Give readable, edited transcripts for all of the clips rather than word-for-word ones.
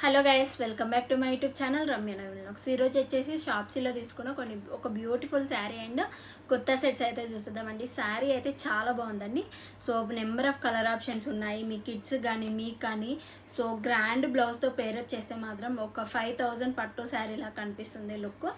Hello guys, welcome back to my YouTube channel Ramya Naveen vlogs. ఈరోజు వచ్చేసి షాప్సీలో తీసుకున్న ఒక బ్యూటిఫుల్ శారీ అండ్ కొత్త సెట్స్ అయితే చూస్తుందామండి. శారీ అయితే చాలా బాగుందండి. So number of colour options ఉన్నాయి మీ కిడ్స్ కానీ మీకు కానీ. సో గ్రాండ్ బ్లౌజ్తో పేరప్ చేస్తే మాత్రం ఒక 5000 పట్టు శారీలా కనిపిస్తుంది లుక్.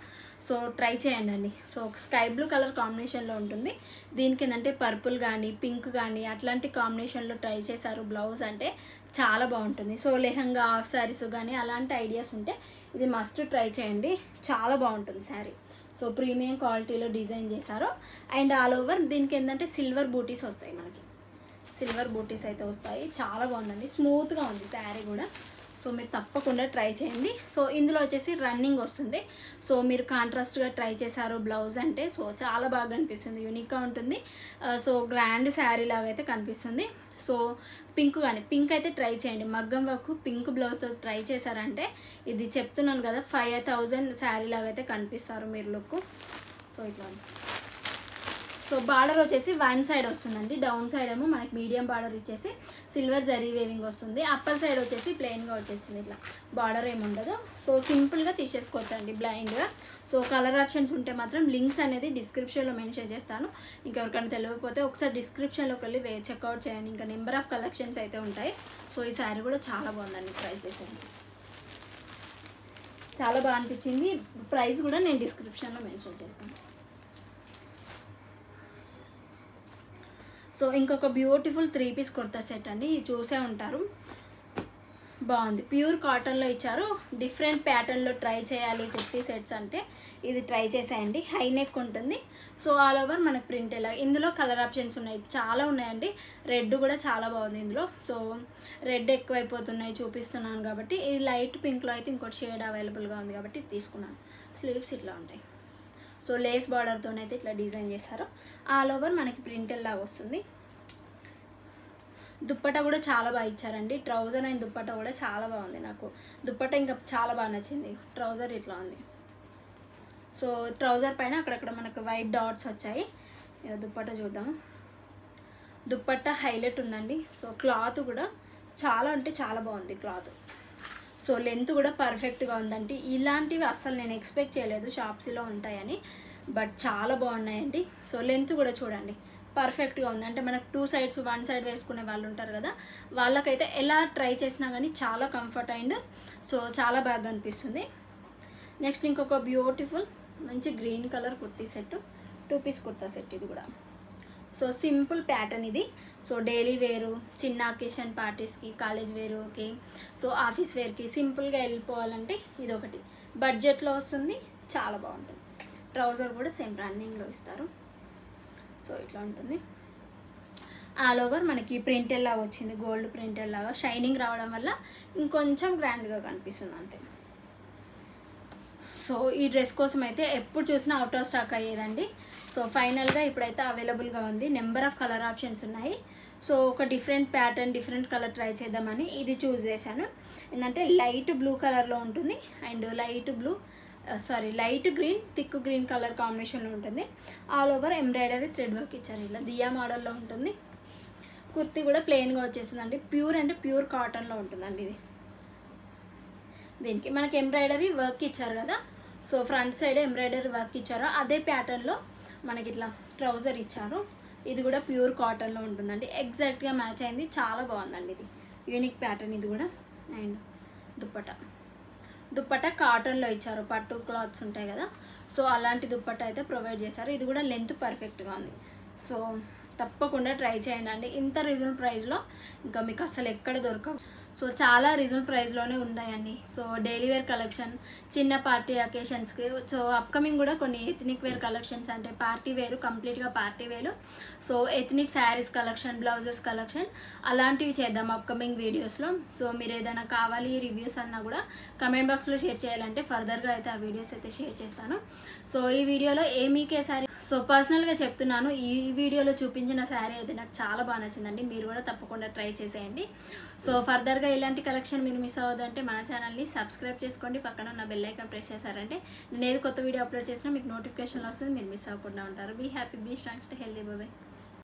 సో ట్రై చేయండి అండి. సో స్కై బ్లూ కలర్ కాంబినేషన్లో ఉంటుంది. దీనికి ఏంటంటే పర్పుల్ కానీ పింక్ కానీ అట్లాంటి కాంబినేషన్లో ట్రై చేశారు. బ్లౌజ్ అంటే చాలా బాగుంటుంది. సో లెహంగా హాఫ్ శారీస్ కానీ అలాంటి ఐడియాస్ ఉంటే ఇది మస్ట్ ట్రై చేయండి. చాలా బాగుంటుంది శారీ. సో ప్రీమియం క్వాలిటీలో డిజైన్ చేశారు. అండ్ ఆల్ ఓవర్ దీనికి ఏంటంటే సిల్వర్ బూటీస్ వస్తాయి. మనకి సిల్వర్ బూటీస్ అయితే వస్తాయి. చాలా బాగుందండి. స్మూత్గా ఉంది శారీ కూడా. సో మీరు తప్పకుండా ట్రై చేయండి. సో ఇందులో వచ్చేసి రన్నింగ్ వస్తుంది. సో మీరు కాంట్రాస్ట్గా ట్రై చేశారు బ్లౌజ్ అంటే. సో చాలా బాగా కనిపిస్తుంది, యూనిక్గా ఉంటుంది. సో గ్రాండ్ శారీ లాగా అయితే కనిపిస్తుంది. సో పింక్ అయితే ట్రై చేయండి. మగ్గం వర్క్ పింక్ బ్లౌజ్తో ట్రై చేశారంటే ఇది చెప్తున్నాను కదా 5000 శారీ లాగా అయితే కనిపిస్తారు మీరు లుక్. సో ఇట్లా సో బార్డర్ వచ్చేసి వన్ సైడ్ వస్తుందండి. డౌన్ సైడ్ ఏమో మనకి మీడియం బార్డర్ ఇచ్చేసి సిల్వర్ జరీ వేవింగ్ వస్తుంది. అప్పర్ సైడ్ వచ్చేసి ప్లెయిన్గా వచ్చేసింది. ఇట్లా బార్డర్ ఏమి ఉండదు. సో సింపుల్గా తీసేసుకోవచ్చండి బ్లైండ్గా. సో కలర్ ఆప్షన్స్ ఉంటే మాత్రం లింక్స్ అనేది డిస్క్రిప్షన్లో మెన్షన్ చేస్తాను. ఇంకెవరికైనా తెలియకపోతే ఒకసారి డిస్క్రిప్షన్లోకి వెళ్ళి చెక్అవుట్ చేయండి. ఇంకా నెంబర్ ఆఫ్ కలెక్షన్స్ అయితే ఉంటాయి. సో ఈ శారీ కూడా చాలా బాగుందండి. ట్రై చేసేయండి. చాలా బాగా అనిపించింది. ప్రైస్ కూడా నేను డిస్క్రిప్షన్లో మెన్షన్ చేస్తాను. సో ఇంకొక బ్యూటిఫుల్ 3 పీస్ కుర్తా సెట్ అండి. చూసే ఉంటారు, బాగుంది. ప్యూర్ కాటన్లో ఇచ్చారు. డిఫరెంట్ ప్యాటర్న్లో ట్రై చేయాలి కుర్తీ సెట్స్ అంటే ఇది ట్రై చేసేయండి. హై నెక్ ఉంటుంది. సో ఆల్ ఓవర్ మనకు ప్రింట్ ఎలా. ఇందులో కలర్ ఆప్షన్స్ ఉన్నాయి, చాలా ఉన్నాయండి. రెడ్ కూడా చాలా బాగుంది ఇందులో. సో రెడ్ ఎక్కువైపోతున్నాయి చూపిస్తున్నాను కాబట్టి ఇది లైట్ పింక్లో అయితే ఇంకోటి షేడ్ అవైలబుల్గా ఉంది కాబట్టి తీసుకున్నాను. స్లీవ్స్ ఇట్లా ఉంటాయి. సో లేస్ బార్డర్తోనైతే ఇట్లా డిజైన్ చేశారు. ఆల్ ఓవర్ మనకి ప్రింటెల్ లాగా వస్తుంది. దుప్పట్టా కూడా చాలా బాగా ఇచ్చారండి. ట్రౌజర్ అండ్ దుప్పట్టా కూడా చాలా బాగుంది. నాకు దుప్పట్టా ఇంకా చాలా బాగా నచ్చింది. ట్రౌజర్ ఇట్లా ఉంది. సో ట్రౌజర్ పైన అక్కడక్కడ మనకు వైట్ డాట్స్ వచ్చాయి. దుప్పట్టా చూద్దాము. దుప్పట్టా హైలైట్ ఉందండి. సో క్లాత్ కూడా చాలా అంటే చాలా బాగుంది క్లాత్. సో లెంత్ కూడా పర్ఫెక్ట్గా ఉందండి. ఇలాంటివి అస్సలు నేను ఎక్స్పెక్ట్ చేయలేదు షాప్స్లో ఉంటాయని, బట్ చాలా బాగున్నాయండి. సో లెంత్ కూడా చూడండి పర్ఫెక్ట్గా ఉంది. అంటే మనకు 2 సైడ్స్ 1 సైడ్ వేసుకునే వాళ్ళు ఉంటారు కదా, వాళ్ళకైతే ఎలా ట్రై చేసినా కానీ చాలా కంఫర్ట్ అయింది. సో చాలా బాగా అనిపిస్తుంది. నెక్స్ట్ ఇంకొక బ్యూటిఫుల్ మంచి green colour kurti set, 2 piece kurta set ఇది కూడా. సో సింపుల్ ప్యాటర్న్ ఇది. సో డైలీ వేరు, చిన్న అకేషన్ పార్టీస్కి, కాలేజ్ వేరుకి, సో ఆఫీస్ వేర్కి సింపుల్గా వెళ్ళిపోవాలంటే ఇది ఒకటి బడ్జెట్లో వస్తుంది. చాలా బాగుంటుంది. ట్రౌజర్ కూడా సేమ్ రన్నింగ్లో ఇస్తారు. సో ఇట్లా ఉంటుంది. ఆల్ ఓవర్ మనకి ప్రింటెల్ లాగా వచ్చింది. గోల్డ్ ప్రింటెల్ లాగా షైనింగ్ రావడం వల్ల ఇంకొంచెం గ్రాండ్గా కనిపిస్తుంది అంతే. సో ఈ డ్రెస్ కోసం అయితే ఎప్పుడు చూసినా అవుట్ ఆఫ్ స్టాక్ అయ్యేదండి. సో ఫైనల్గా ఇప్పుడైతే అవైలబుల్గా ఉంది. నెంబర్ ఆఫ్ కలర్ ఆప్షన్స్ ఉన్నాయి. సో ఒక different pattern different colour try చేద్దామని ఇది చూస్ చేశాను. ఏంటంటే లైట్ బ్లూ కలర్లో ఉంటుంది and light green thick green colour కాంబినేషన్లో ఉంటుంది. All over embroidery thread work ఇచ్చారు. ఇలా దియా మోడల్లో ఉంటుంది. కుర్తీ కూడా ప్లెయిన్గా వచ్చేసిందండి. ప్యూర్ అంటే ప్యూర్ కాటన్లో ఉంటుందండి ఇది. దీనికి మనకి ఎంబ్రాయిడరీ వర్క్ ఇచ్చారు కదా. So front side embroidery work ఇచ్చారు. అదే ప్యాటర్న్లో మనకి ఇట్లా ట్రౌజర్ ఇచ్చారు. ఇది కూడా ప్యూర్ కాటన్లో ఉంటుందండి. ఎగ్జాక్ట్గా మ్యాచ్ అయింది. చాలా బాగుందండి. ఇది యూనిక్ ప్యాటర్న్ ఇది కూడా. అండ్ దుప్పట్టా కాటన్లో ఇచ్చారు. పట్టు క్లాత్స్ ఉంటాయి కదా, సో అలాంటి దుప్పట్టా అయితే ప్రొవైడ్ చేశారు. ఇది కూడా లెంత్ పర్ఫెక్ట్గా ఉంది. సో తప్పకుండా ట్రై చేయండి అండి. ఇంత రీజనబుల్ ప్రైస్లో ఇంకా మీకు అసలు ఎక్కడ దొరకవు. సో చాలా రీజనబుల్ ప్రైస్లోనే ఉన్నాయండి. సో డైలీ వేర్ కలెక్షన్, చిన్న పార్టీ అకేషన్స్కి. సో అప్కమింగ్ కూడా కొన్ని ఎథనిక్ వేర్ కలెక్షన్స్, అంటే పార్టీ వేరు, కంప్లీట్గా పార్టీ వేరు. So ethnic saris collection, blouses collection అలాంటివి చేద్దాం అప్కమింగ్ వీడియోస్లో. సో మీరు ఏదైనా కావాలి రివ్యూస్ అన్నా కూడా కమెంట్ బాక్స్లో షేర్ చేయాలంటే ఫర్దర్గా అయితే ఆ వీడియోస్ అయితే షేర్ చేస్తాను. సో ఈ వీడియోలో మీకే శారీ, సో పర్సనల్గా చెప్తున్నాను, ఈ వీడియోలో చూపించిన శారీ అయితే నాకు చాలా బాగా నచ్చిందండి. మీరు కూడా తప్పకుండా ట్రై చేసేయండి. సో ఫర్దర్గా ఇలాంటి కలెక్షన్ మీరు మిస్ అవ్వదంటే మన ఛానల్ని సబ్స్క్రైబ్ చేసుకోండి. పక్కన ఉన్న బెల్ ఐకాన్ ప్రెస్ చేశారంటే నేను ఏది కొత్త వీడియో అప్లోడ్ చేసినా మీకు నోటిఫికేషన్ వస్తుంది. మీరు మిస్ అవ్వకుండా ఉంటారు. Be happy, be strong, stay healthy. Bye.